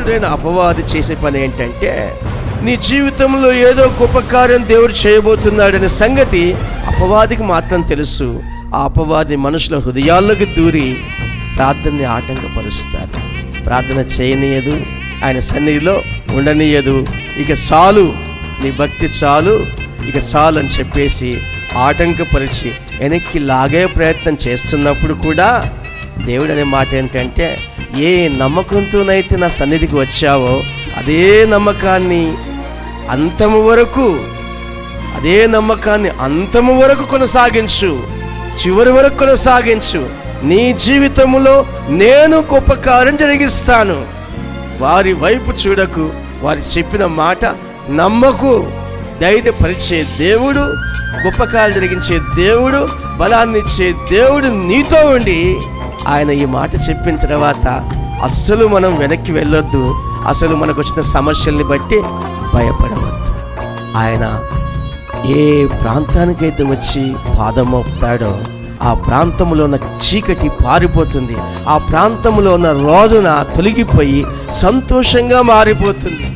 దుష్టుడైన అపవాది చేసే పని ఏంటంటే, నీ జీవితంలో ఏదో గొప్ప కార్యం దేవుడు చేయబోతున్నాడనే సంగతి అపవాదికి మాత్రం తెలుసు. ఆ అపవాది మనుషుల హృదయాల్లోకి దూరి ప్రార్థనని ఆటంకపరుస్తాడు. ప్రార్థన చేయనీయదు, ఆయన సన్నిధిలో ఉండనీయదు. ఇక చాలు, నీ భక్తి చాలు, ఇక చాలు అని చెప్పేసి ఆటంకపరిచి వెనక్కి లాగే ప్రయత్నం చేస్తున్నప్పుడు కూడా దేవుడు అనే మాట ఏంటంటే, ఏ నమ్మకంతోనైతే నా సన్నిధికి వచ్చావో అదే నమ్మకాన్ని అంతము వరకు కొనసాగించు, చివరి వరకు కొనసాగించు. నీ జీవితంలో నేను గొప్ప కార్యం జరిగిస్తాను. వారి వైపు చూడకు, వారి చెప్పిన మాట నమ్మకు. ధైర్యపరిచే దేవుడు, గొప్ప కార్యం జరిగించే దేవుడు, బలాన్ని ఇచ్చే దేవుడు నీతో ఉండి ఆయన ఈ మాట చెప్పిన తర్వాత అస్సలు మనం వెనక్కి వెళ్ళొద్దు. అసలు మనకు వచ్చిన సమస్యల్ని బట్టి భయపడవద్దు. ఆయన ఏ ప్రాంతానికైతే వచ్చి పాదం మోపుతాడో ఆ ప్రాంతంలో ఉన్న చీకటి పారిపోతుంది. ఆ ప్రాంతంలో ఉన్న రోదన తొలగిపోయి సంతోషంగా మారిపోతుంది.